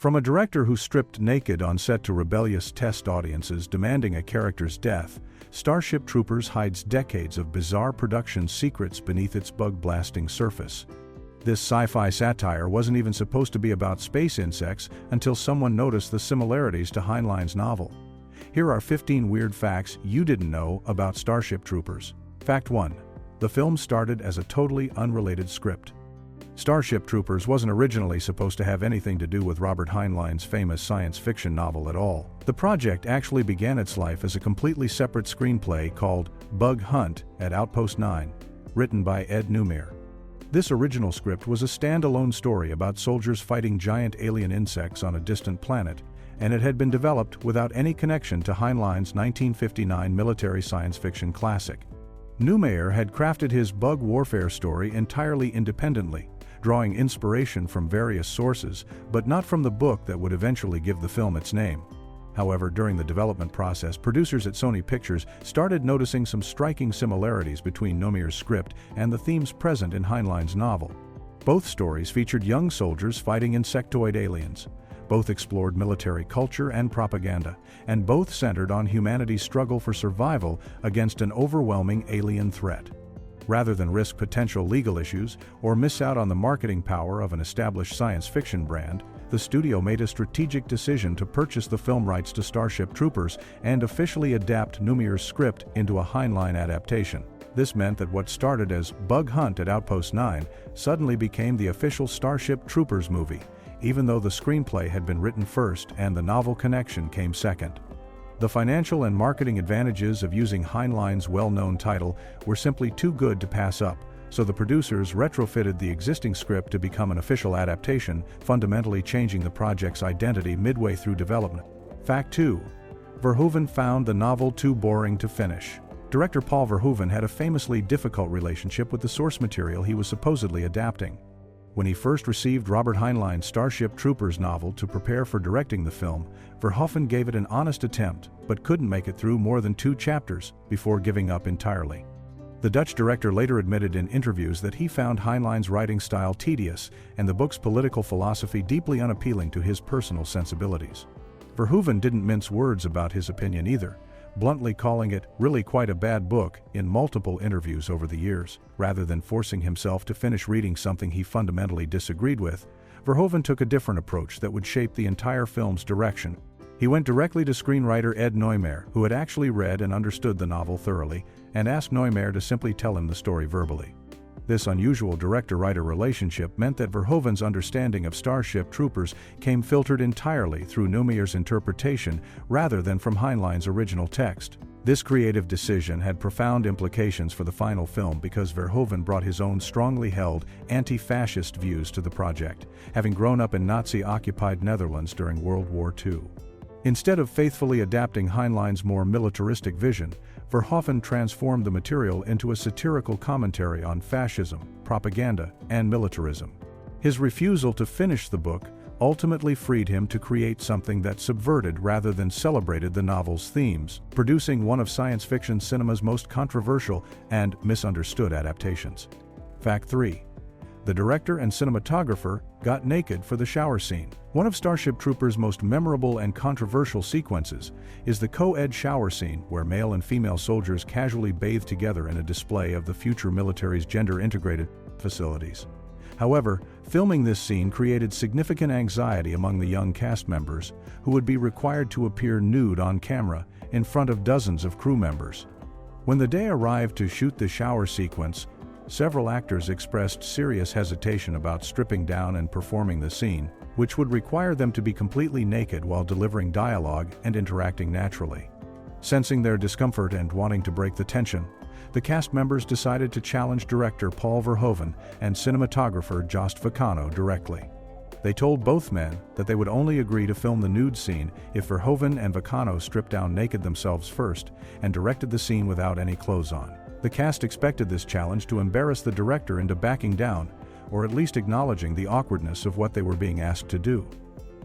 From a director who stripped naked on set to rebellious test audiences demanding a character's death, Starship Troopers hides decades of bizarre production secrets beneath its bug-blasting surface. This sci-fi satire wasn't even supposed to be about space insects until someone noticed the similarities to Heinlein's novel. Here are 15 weird facts you didn't know about Starship Troopers. Fact 1. The film started as a totally unrelated script. Starship Troopers wasn't originally supposed to have anything to do with Robert Heinlein's famous science fiction novel at all. The project actually began its life as a completely separate screenplay called Bug Hunt at Outpost 9, written by Ed Neumayr. This original script was a standalone story about soldiers fighting giant alien insects on a distant planet, and it had been developed without any connection to Heinlein's 1959 military science fiction classic. Neumayr had crafted his bug warfare story entirely independently, drawing inspiration from various sources, but not from the book that would eventually give the film its name. However, during the development process, producers at Sony Pictures started noticing some striking similarities between Neumayr's script and the themes present in Heinlein's novel. Both stories featured young soldiers fighting insectoid aliens. Both explored military culture and propaganda, and both centered on humanity's struggle for survival against an overwhelming alien threat. Rather than risk potential legal issues or miss out on the marketing power of an established science fiction brand, the studio made a strategic decision to purchase the film rights to Starship Troopers and officially adapt Neumayr's script into a Heinlein adaptation. This meant that what started as Bug Hunt at Outpost 9 suddenly became the official Starship Troopers movie, even though the screenplay had been written first and the novel connection came second. The financial and marketing advantages of using Heinlein's well-known title were simply too good to pass up, so the producers retrofitted the existing script to become an official adaptation, fundamentally changing the project's identity midway through development. Fact 2. Verhoeven found the novel too boring to finish. Director Paul Verhoeven had a famously difficult relationship with the source material he was supposedly adapting. When he first received Robert Heinlein's Starship Troopers novel to prepare for directing the film, Verhoeven gave it an honest attempt, but couldn't make it through more than 2 chapters before giving up entirely. The Dutch director later admitted in interviews that he found Heinlein's writing style tedious and the book's political philosophy deeply unappealing to his personal sensibilities. Verhoeven didn't mince words about his opinion either, bluntly calling it really quite a bad book in multiple interviews over the years. Rather than forcing himself to finish reading something he fundamentally disagreed with, Verhoeven took a different approach that would shape the entire film's direction. He went directly to screenwriter Ed Neumayr, who had actually read and understood the novel thoroughly, and asked Neumayr to simply tell him the story verbally. This unusual director-writer relationship meant that Verhoeven's understanding of Starship Troopers came filtered entirely through Neumayr's interpretation rather than from Heinlein's original text. This creative decision had profound implications for the final film because Verhoeven brought his own strongly held, anti-fascist views to the project, having grown up in Nazi-occupied Netherlands during World War II. Instead of faithfully adapting Heinlein's more militaristic vision, Verhoeven transformed the material into a satirical commentary on fascism, propaganda, and militarism. His refusal to finish the book ultimately freed him to create something that subverted rather than celebrated the novel's themes, producing one of science fiction cinema's most controversial and misunderstood adaptations. Fact 3. The director and cinematographer got naked for the shower scene. One of Starship Troopers' most memorable and controversial sequences is the co-ed shower scene where male and female soldiers casually bathe together in a display of the future military's gender-integrated facilities. However, filming this scene created significant anxiety among the young cast members, who would be required to appear nude on camera in front of dozens of crew members. When the day arrived to shoot the shower sequence, several actors expressed serious hesitation about stripping down and performing the scene, which would require them to be completely naked while delivering dialogue and interacting naturally. Sensing their discomfort and wanting to break the tension, the cast members decided to challenge director Paul Verhoeven and cinematographer Jost Vacano directly. They told both men that they would only agree to film the nude scene if Verhoeven and Vacano stripped down naked themselves first and directed the scene without any clothes on. The cast expected this challenge to embarrass the director into backing down, or at least acknowledging the awkwardness of what they were being asked to do.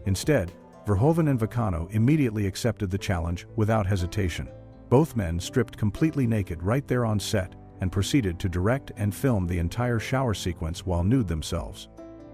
Instead, Verhoeven and Vacano immediately accepted the challenge without hesitation. Both men stripped completely naked right there on set and proceeded to direct and film the entire shower sequence while nude themselves.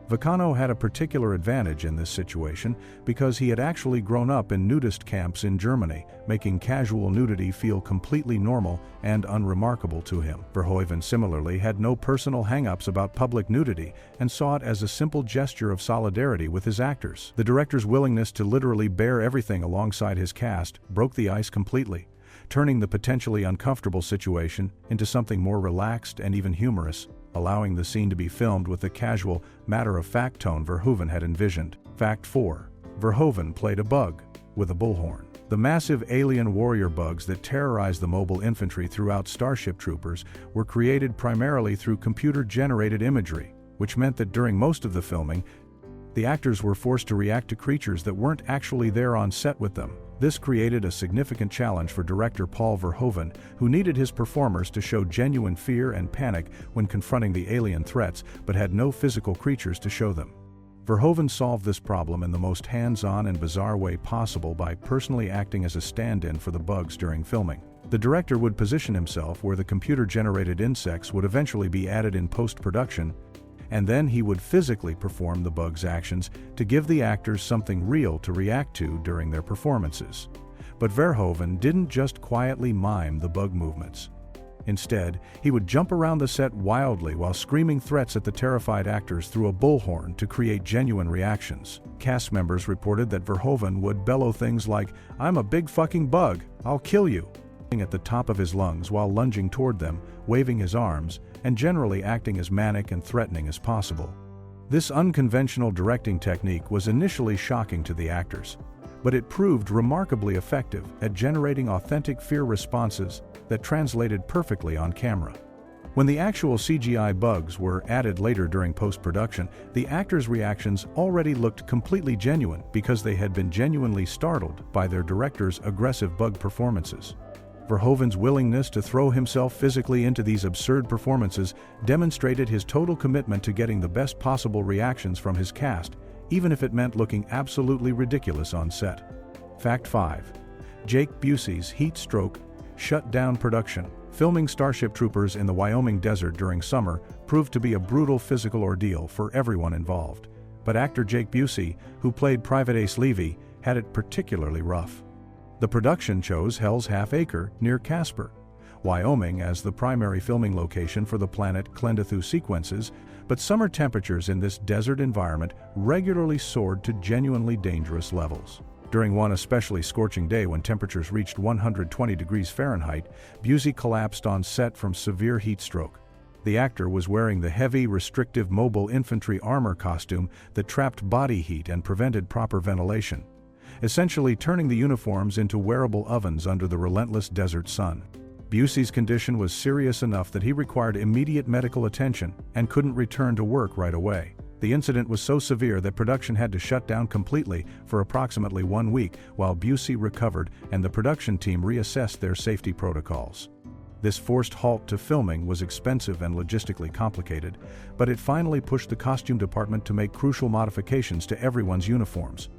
Vacano had a particular advantage in this situation because he had actually grown up in nudist camps in Germany, making casual nudity feel completely normal and unremarkable to him. Verhoeven similarly had no personal hang-ups about public nudity and saw it as a simple gesture of solidarity with his actors. The director's willingness to literally bear everything alongside his cast broke the ice completely, turning the potentially uncomfortable situation into something more relaxed and even humorous, allowing the scene to be filmed with the casual, matter-of-fact tone Verhoeven had envisioned. Fact 4. Verhoeven played a bug with a bullhorn. The massive alien warrior bugs that terrorize the mobile infantry throughout Starship Troopers were created primarily through computer-generated imagery, which meant that during most of the filming, the actors were forced to react to creatures that weren't actually there on set with them. This created a significant challenge for director Paul Verhoeven, who needed his performers to show genuine fear and panic when confronting the alien threats, but had no physical creatures to show them. Verhoeven solved this problem in the most hands-on and bizarre way possible by personally acting as a stand-in for the bugs during filming. The director would position himself where the computer-generated insects would eventually be added in post-production, and then he would physically perform the bugs' actions to give the actors something real to react to during their performances. But Verhoeven didn't just quietly mime the bug movements. Instead, he would jump around the set wildly while screaming threats at the terrified actors through a bullhorn to create genuine reactions. Cast members reported that Verhoeven would bellow things like, "I'm a big fucking bug, I'll kill you," at the top of his lungs while lunging toward them, waving his arms, and generally acting as manic and threatening as possible. This unconventional directing technique was initially shocking to the actors, but it proved remarkably effective at generating authentic fear responses that translated perfectly on camera. When the actual CGI bugs were added later during post-production, the actors' reactions already looked completely genuine because they had been genuinely startled by their director's aggressive bug performances. Verhoeven's willingness to throw himself physically into these absurd performances demonstrated his total commitment to getting the best possible reactions from his cast, even if it meant looking absolutely ridiculous on set. Fact 5. Jake Busey's heat stroke shut down production. Filming Starship Troopers in the Wyoming desert during summer proved to be a brutal physical ordeal for everyone involved, but actor Jake Busey, who played Private Ace Levy, had it particularly rough. The production chose Hell's Half Acre near Casper, Wyoming as the primary filming location for the planet Klendathu sequences, but summer temperatures in this desert environment regularly soared to genuinely dangerous levels. During one especially scorching day when temperatures reached 120 degrees Fahrenheit, Busey collapsed on set from severe heat stroke. The actor was wearing the heavy, restrictive mobile infantry armor costume that trapped body heat and prevented proper ventilation, essentially turning the uniforms into wearable ovens under the relentless desert sun. Busey's condition was serious enough that he required immediate medical attention and couldn't return to work right away. The incident was so severe that production had to shut down completely for approximately 1 week while Busey recovered and the production team reassessed their safety protocols. This forced halt to filming was expensive and logistically complicated, but it finally pushed the costume department to make crucial modifications to everyone's uniforms.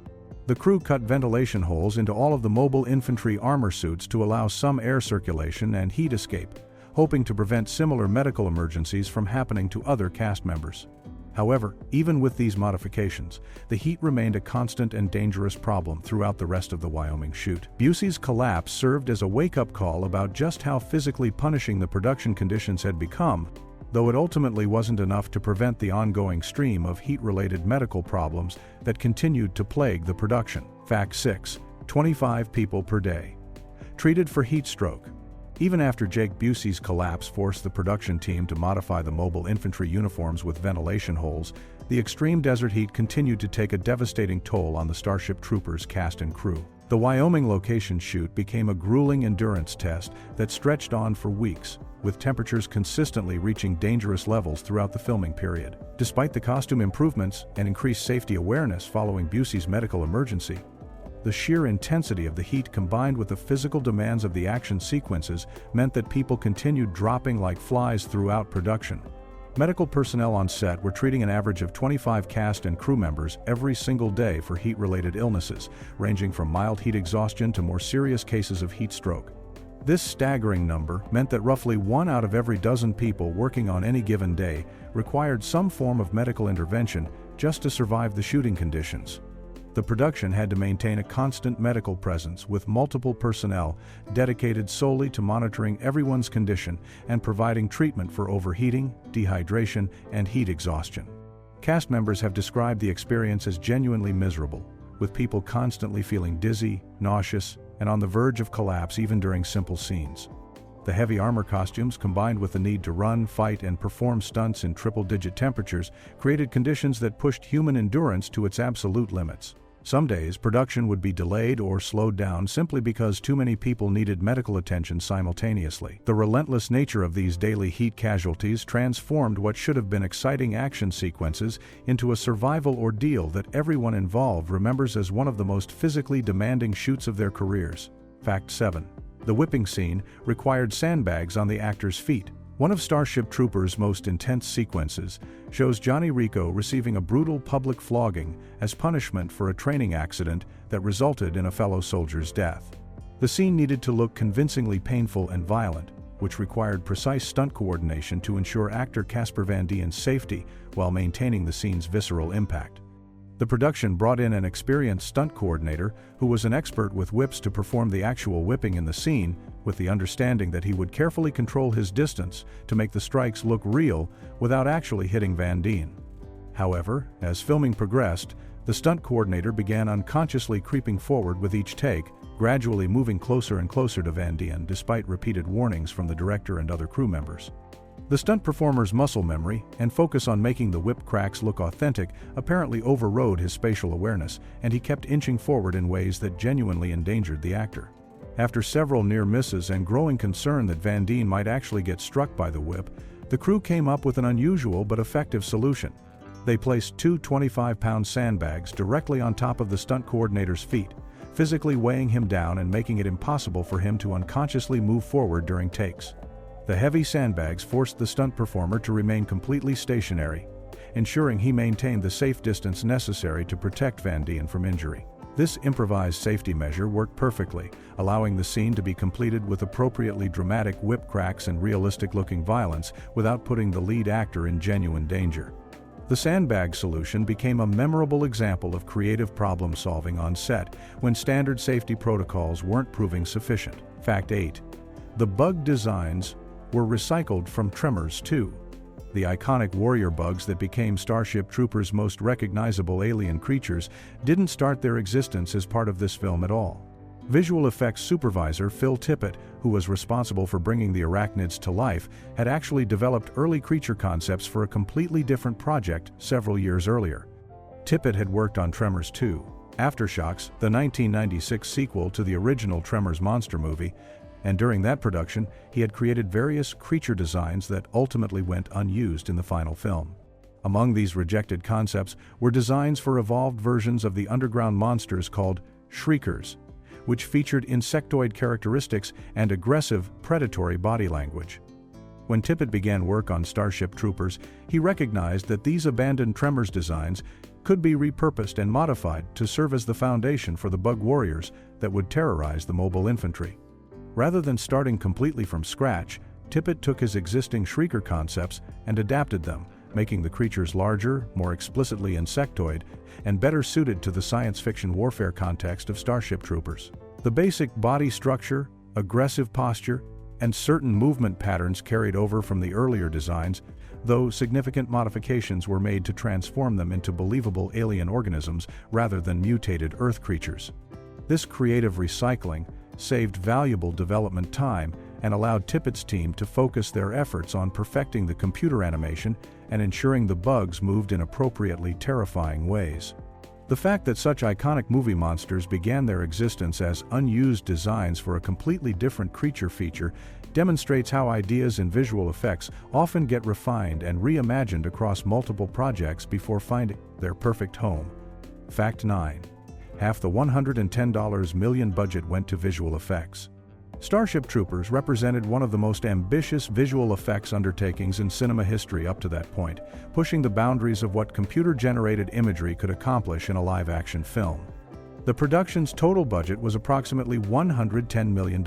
The crew cut ventilation holes into all of the mobile infantry armor suits to allow some air circulation and heat escape, hoping to prevent similar medical emergencies from happening to other cast members. However, even with these modifications, the heat remained a constant and dangerous problem throughout the rest of the Wyoming shoot. Busey's collapse served as a wake-up call about just how physically punishing the production conditions had become, though it ultimately wasn't enough to prevent the ongoing stream of heat-related medical problems that continued to plague the production. Fact 6. 25 people per day treated for heat stroke. Even after Jake Busey's collapse forced the production team to modify the mobile infantry uniforms with ventilation holes, the extreme desert heat continued to take a devastating toll on the Starship Troopers cast and crew. The Wyoming location shoot became a grueling endurance test that stretched on for weeks, with temperatures consistently reaching dangerous levels throughout the filming period. Despite the costume improvements and increased safety awareness following Busey's medical emergency, the sheer intensity of the heat combined with the physical demands of the action sequences meant that people continued dropping like flies throughout production. Medical personnel on set were treating an average of 25 cast and crew members every single day for heat-related illnesses, ranging from mild heat exhaustion to more serious cases of heat stroke. This staggering number meant that roughly 1 out of every dozen people working on any given day required some form of medical intervention just to survive the shooting conditions. The production had to maintain a constant medical presence with multiple personnel dedicated solely to monitoring everyone's condition and providing treatment for overheating, dehydration, and heat exhaustion. Cast members have described the experience as genuinely miserable, with people constantly feeling dizzy, nauseous, and on the verge of collapse even during simple scenes. The heavy armor costumes, combined with the need to run, fight, and perform stunts in triple-digit temperatures, created conditions that pushed human endurance to its absolute limits. Some days, production would be delayed or slowed down simply because too many people needed medical attention simultaneously. The relentless nature of these daily heat casualties transformed what should have been exciting action sequences into a survival ordeal that everyone involved remembers as one of the most physically demanding shoots of their careers. Fact 7. The whipping scene required sandbags on the actor's feet. One of Starship Troopers' most intense sequences shows Johnny Rico receiving a brutal public flogging as punishment for a training accident that resulted in a fellow soldier's death. The scene needed to look convincingly painful and violent, which required precise stunt coordination to ensure actor Casper Van Dien's safety while maintaining the scene's visceral impact. The production brought in an experienced stunt coordinator who was an expert with whips to perform the actual whipping in the scene, with the understanding that he would carefully control his distance to make the strikes look real without actually hitting Van Dien. However, as filming progressed, the stunt coordinator began unconsciously creeping forward with each take, gradually moving closer and closer to Van Dien despite repeated warnings from the director and other crew members. The stunt performer's muscle memory and focus on making the whip cracks look authentic apparently overrode his spatial awareness, and he kept inching forward in ways that genuinely endangered the actor. After several near misses and growing concern that Van Dien might actually get struck by the whip, the crew came up with an unusual but effective solution. They placed two 25-pound sandbags directly on top of the stunt coordinator's feet, physically weighing him down and making it impossible for him to unconsciously move forward during takes. The heavy sandbags forced the stunt performer to remain completely stationary, ensuring he maintained the safe distance necessary to protect Van Dien from injury. This improvised safety measure worked perfectly, allowing the scene to be completed with appropriately dramatic whip cracks and realistic-looking violence without putting the lead actor in genuine danger. The sandbag solution became a memorable example of creative problem-solving on set when standard safety protocols weren't proving sufficient. Fact 8. The bug designs were recycled from Tremors 2. The iconic warrior bugs that became Starship Troopers' most recognizable alien creatures didn't start their existence as part of this film at all. Visual effects supervisor Phil Tippett, who was responsible for bringing the arachnids to life, had actually developed early creature concepts for a completely different project several years earlier. Tippett had worked on Tremors 2, Aftershocks, the 1996 sequel to the original Tremors monster movie, and during that production, he had created various creature designs that ultimately went unused in the final film. Among these rejected concepts were designs for evolved versions of the underground monsters called Shriekers, which featured insectoid characteristics and aggressive, predatory body language. When Tippett began work on Starship Troopers, he recognized that these abandoned Tremors designs could be repurposed and modified to serve as the foundation for the bug warriors that would terrorize the mobile infantry. Rather than starting completely from scratch, Tippett took his existing Shrieker concepts and adapted them, making the creatures larger, more explicitly insectoid, and better suited to the science fiction warfare context of Starship Troopers. The basic body structure, aggressive posture, and certain movement patterns carried over from the earlier designs, though significant modifications were made to transform them into believable alien organisms rather than mutated Earth creatures. This creative recycling saved valuable development time and allowed Tippett's team to focus their efforts on perfecting the computer animation and ensuring the bugs moved in appropriately terrifying ways. The fact that such iconic movie monsters began their existence as unused designs for a completely different creature feature demonstrates how ideas in visual effects often get refined and reimagined across multiple projects before finding their perfect home. Fact 9. Half the $110 million budget went to visual effects. Starship Troopers represented one of the most ambitious visual effects undertakings in cinema history up to that point, pushing the boundaries of what computer-generated imagery could accomplish in a live-action film. The production's total budget was approximately $110 million,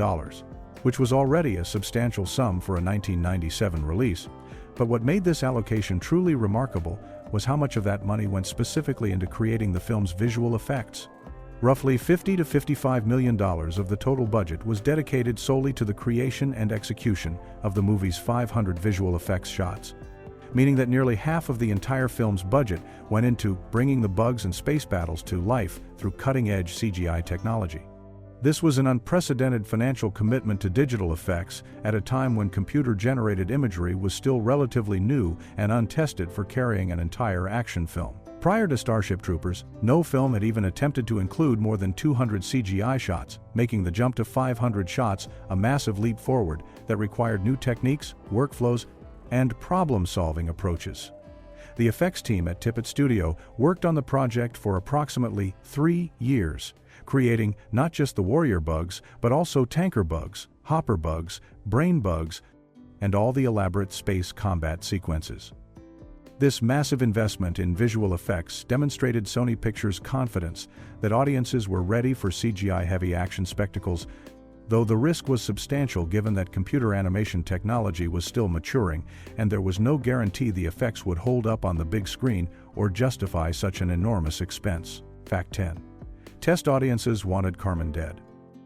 which was already a substantial sum for a 1997 release. But what made this allocation truly remarkable was how much of that money went specifically into creating the film's visual effects. Roughly $50 to $55 million of the total budget was dedicated solely to the creation and execution of the movie's 500 visual effects shots, meaning that nearly half of the entire film's budget went into bringing the bugs and space battles to life through cutting-edge CGI technology. This was an unprecedented financial commitment to digital effects at a time when computer-generated imagery was still relatively new and untested for carrying an entire action film. Prior to Starship Troopers, no film had even attempted to include more than 200 CGI shots, making the jump to 500 shots a massive leap forward that required new techniques, workflows, and problem-solving approaches. The effects team at Tippett Studio worked on the project for approximately 3 years, creating not just the warrior bugs, but also tanker bugs, hopper bugs, brain bugs, and all the elaborate space combat sequences. This massive investment in visual effects demonstrated Sony Pictures' confidence that audiences were ready for CGI-heavy action spectacles, though the risk was substantial given that computer animation technology was still maturing and there was no guarantee the effects would hold up on the big screen or justify such an enormous expense. Fact 10. Test audiences wanted Carmen dead.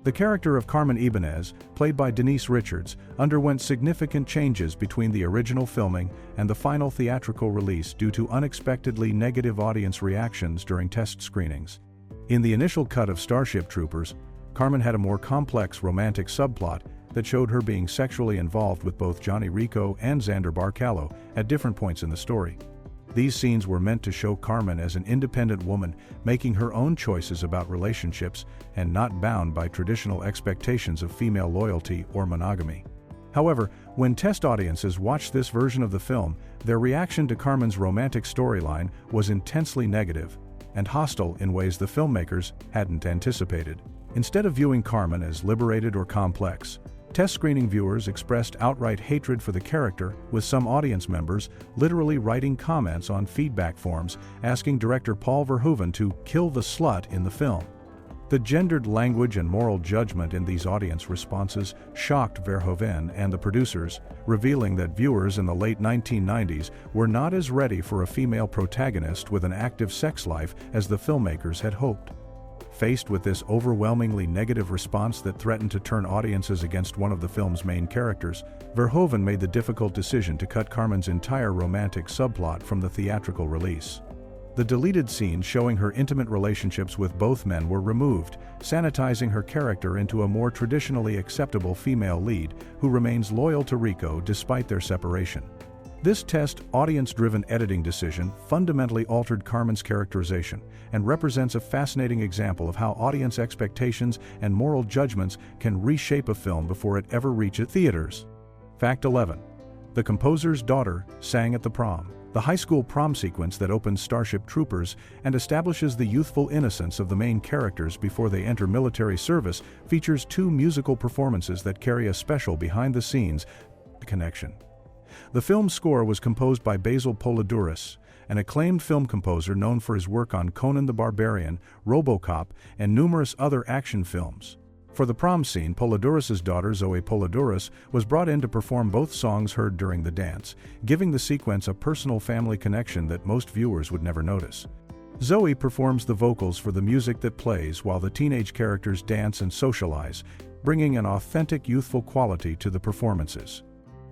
The character of Carmen Ibanez, played by Denise Richards, underwent significant changes between the original filming and the final theatrical release due to unexpectedly negative audience reactions during test screenings. In the initial cut of Starship Troopers, Carmen had a more complex romantic subplot that showed her being sexually involved with both Johnny Rico and Xander Barcalo at different points in the story. These scenes were meant to show Carmen as an independent woman making her own choices about relationships and not bound by traditional expectations of female loyalty or monogamy. However, when test audiences watched this version of the film, their reaction to Carmen's romantic storyline was intensely negative and hostile in ways the filmmakers hadn't anticipated. Instead of viewing Carmen as liberated or complex, test screening viewers expressed outright hatred for the character, with some audience members literally writing comments on feedback forms asking director Paul Verhoeven to kill the slut in the film. The gendered language and moral judgment in these audience responses shocked Verhoeven and the producers, revealing that viewers in the late 1990s were not as ready for a female protagonist with an active sex life as the filmmakers had hoped. Faced with this overwhelmingly negative response that threatened to turn audiences against one of the film's main characters, Verhoeven made the difficult decision to cut Carmen's entire romantic subplot from the theatrical release. The deleted scenes showing her intimate relationships with both men were removed, sanitizing her character into a more traditionally acceptable female lead who remains loyal to Rico despite their separation. This test, audience-driven editing decision fundamentally altered Carmen's characterization and represents a fascinating example of how audience expectations and moral judgments can reshape a film before it ever reaches theaters. Fact 11. The composer's daughter sang at the prom. The high school prom sequence that opens Starship Troopers and establishes the youthful innocence of the main characters before they enter military service features two musical performances that carry a special behind-the-scenes connection. The film's score was composed by Basil Poledouris, an acclaimed film composer known for his work on Conan the Barbarian, RoboCop, and numerous other action films. For the prom scene, Poledouris's daughter Zoe Poledouris was brought in to perform both songs heard during the dance, giving the sequence a personal family connection that most viewers would never notice. Zoe performs the vocals for the music that plays while the teenage characters dance and socialize, bringing an authentic youthful quality to the performances.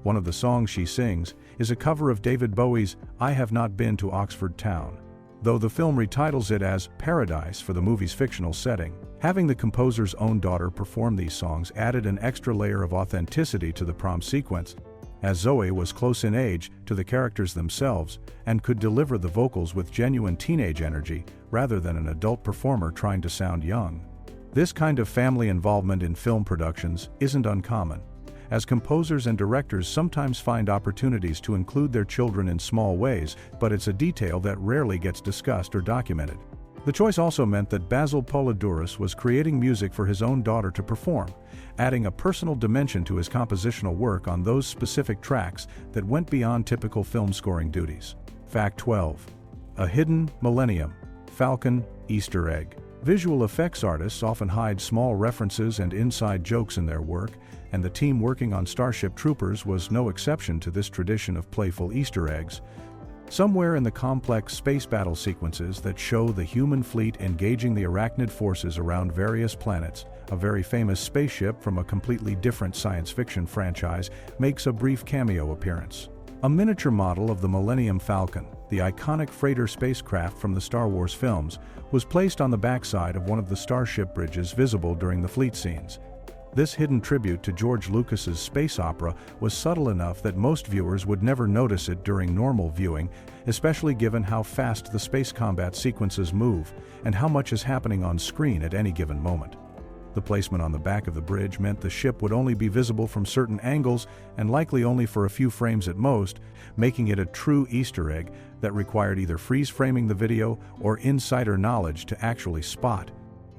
One of the songs she sings is a cover of David Bowie's "I Have Not Been to Oxford Town." Though the film retitles it as Paradise for the movie's fictional setting, having the composer's own daughter perform these songs added an extra layer of authenticity to the prom sequence, as Zoe was close in age to the characters themselves and could deliver the vocals with genuine teenage energy rather than an adult performer trying to sound young. This kind of family involvement in film productions isn't uncommon, as composers and directors sometimes find opportunities to include their children in small ways, but it's a detail that rarely gets discussed or documented. The choice also meant that Basil Poledouris was creating music for his own daughter to perform, adding a personal dimension to his compositional work on those specific tracks that went beyond typical film scoring duties. Fact 12. A hidden Millennium Falcon Easter egg. Visual effects artists often hide small references and inside jokes in their work, and the team working on Starship Troopers was no exception to this tradition of playful Easter eggs. Somewhere in the complex space battle sequences that show the human fleet engaging the arachnid forces around various planets, a very famous spaceship from a completely different science fiction franchise makes a brief cameo appearance. A miniature model of the Millennium Falcon, the iconic freighter spacecraft from the Star Wars films, was placed on the backside of one of the Starship bridges visible during the fleet scenes. This hidden tribute to George Lucas's space opera was subtle enough that most viewers would never notice it during normal viewing, especially given how fast the space combat sequences move and how much is happening on screen at any given moment. The placement on the back of the bridge meant the ship would only be visible from certain angles and likely only for a few frames at most, making it a true Easter egg that required either freeze-framing the video or insider knowledge to actually spot.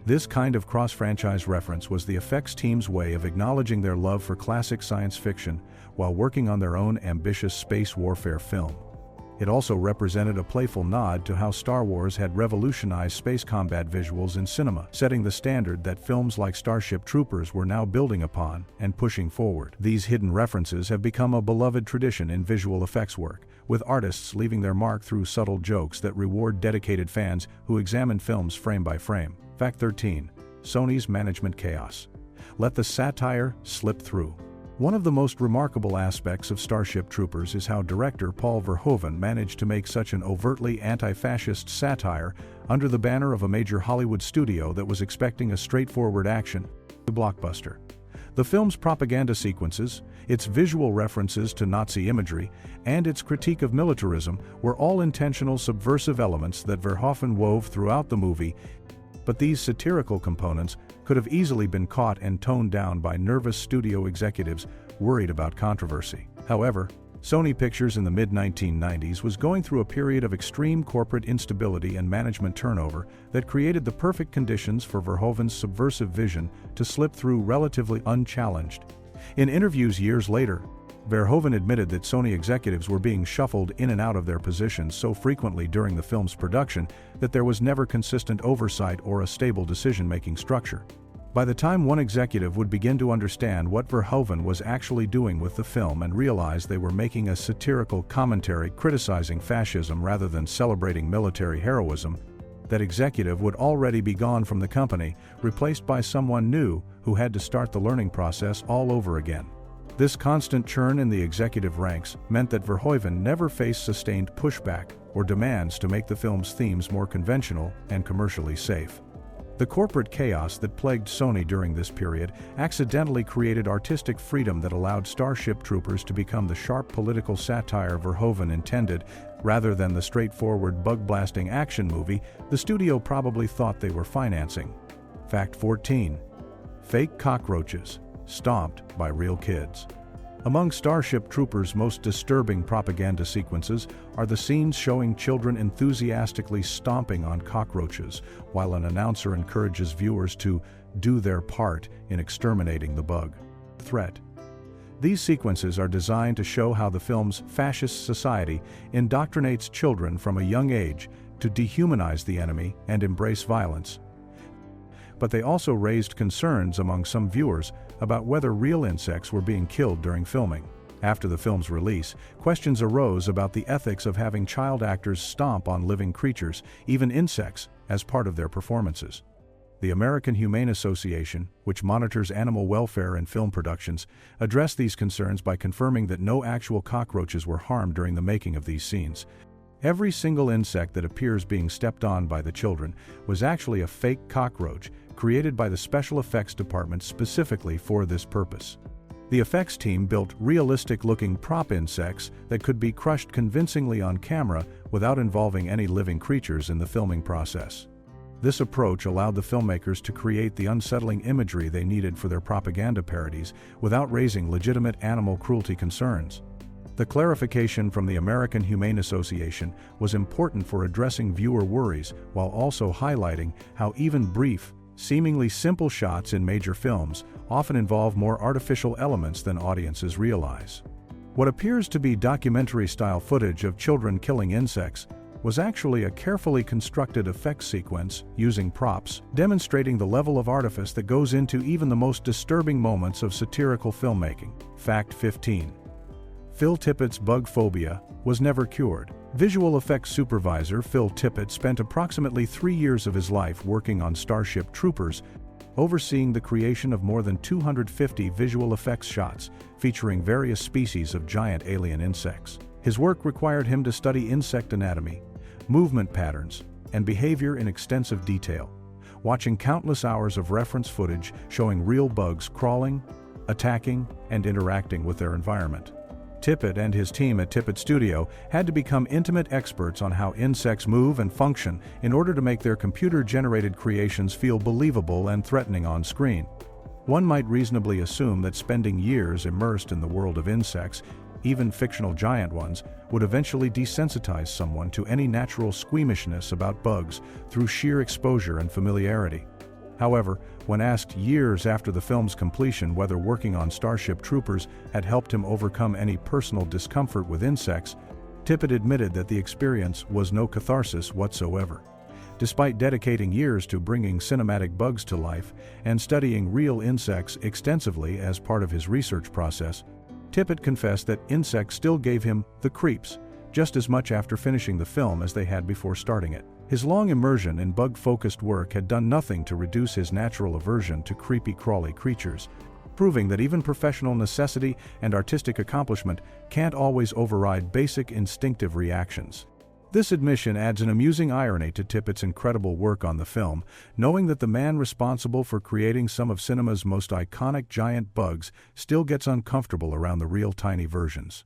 This kind of cross-franchise reference was the effects team's way of acknowledging their love for classic science fiction while working on their own ambitious space warfare film. It also represented a playful nod to how Star Wars had revolutionized space combat visuals in cinema, setting the standard that films like Starship Troopers were now building upon and pushing forward. These hidden references have become a beloved tradition in visual effects work, with artists leaving their mark through subtle jokes that reward dedicated fans who examine films frame by frame. Fact 13. Sony's management chaos. Let the satire slip through. One of the most remarkable aspects of Starship Troopers is how director Paul Verhoeven managed to make such an overtly anti-fascist satire under the banner of a major Hollywood studio that was expecting a straightforward action, the blockbuster. The film's propaganda sequences, its visual references to Nazi imagery, and its critique of militarism were all intentional subversive elements that Verhoeven wove throughout the movie. But these satirical components could have easily been caught and toned down by nervous studio executives worried about controversy. However, Sony Pictures in the mid-1990s was going through a period of extreme corporate instability and management turnover that created the perfect conditions for Verhoeven's subversive vision to slip through relatively unchallenged. In interviews years later, Verhoeven admitted that Sony executives were being shuffled in and out of their positions so frequently during the film's production that there was never consistent oversight or a stable decision-making structure. By the time one executive would begin to understand what Verhoeven was actually doing with the film and realize they were making a satirical commentary criticizing fascism rather than celebrating military heroism, that executive would already be gone from the company, replaced by someone new who had to start the learning process all over again. This constant churn in the executive ranks meant that Verhoeven never faced sustained pushback or demands to make the film's themes more conventional and commercially safe. The corporate chaos that plagued Sony during this period accidentally created artistic freedom that allowed Starship Troopers to become the sharp political satire Verhoeven intended, rather than the straightforward bug-blasting action movie the studio probably thought they were financing. Fact 14. Fake cockroaches, stomped by real kids. Among Starship Troopers' most disturbing propaganda sequences are the scenes showing children enthusiastically stomping on cockroaches while an announcer encourages viewers to do their part in exterminating the bug threat. These sequences are designed to show how the film's fascist society indoctrinates children from a young age to dehumanize the enemy and embrace violence. But they also raised concerns among some viewers about whether real insects were being killed during filming. After the film's release, questions arose about the ethics of having child actors stomp on living creatures, even insects, as part of their performances. The American Humane Association, which monitors animal welfare in film productions, addressed these concerns by confirming that no actual cockroaches were harmed during the making of these scenes. Every single insect that appears being stepped on by the children was actually a fake cockroach created by the special effects department specifically for this purpose. The effects team built realistic-looking prop insects that could be crushed convincingly on camera without involving any living creatures in the filming process. This approach allowed the filmmakers to create the unsettling imagery they needed for their propaganda parodies without raising legitimate animal cruelty concerns. The clarification from the American Humane Association was important for addressing viewer worries while also highlighting how even brief, seemingly simple shots in major films often involve more artificial elements than audiences realize. What appears to be documentary-style footage of children killing insects was actually a carefully constructed effects sequence using props, demonstrating the level of artifice that goes into even the most disturbing moments of satirical filmmaking. Fact 15. Phil Tippett's bug phobia was never cured. Visual effects supervisor Phil Tippett spent approximately 3 years of his life working on Starship Troopers, overseeing the creation of more than 250 visual effects shots featuring various species of giant alien insects. His work required him to study insect anatomy, movement patterns, and behavior in extensive detail, watching countless hours of reference footage showing real bugs crawling, attacking, and interacting with their environment. Tippett and his team at Tippett Studio had to become intimate experts on how insects move and function in order to make their computer-generated creations feel believable and threatening on screen. One might reasonably assume that spending years immersed in the world of insects, even fictional giant ones, would eventually desensitize someone to any natural squeamishness about bugs through sheer exposure and familiarity. However, when asked years after the film's completion whether working on Starship Troopers had helped him overcome any personal discomfort with insects, Tippett admitted that the experience was no catharsis whatsoever. Despite dedicating years to bringing cinematic bugs to life and studying real insects extensively as part of his research process, Tippett confessed that insects still gave him the creeps, just as much after finishing the film as they had before starting it. His long immersion in bug-focused work had done nothing to reduce his natural aversion to creepy crawly creatures, proving that even professional necessity and artistic accomplishment can't always override basic instinctive reactions. This admission adds an amusing irony to Tippett's incredible work on the film, knowing that the man responsible for creating some of cinema's most iconic giant bugs still gets uncomfortable around the real tiny versions.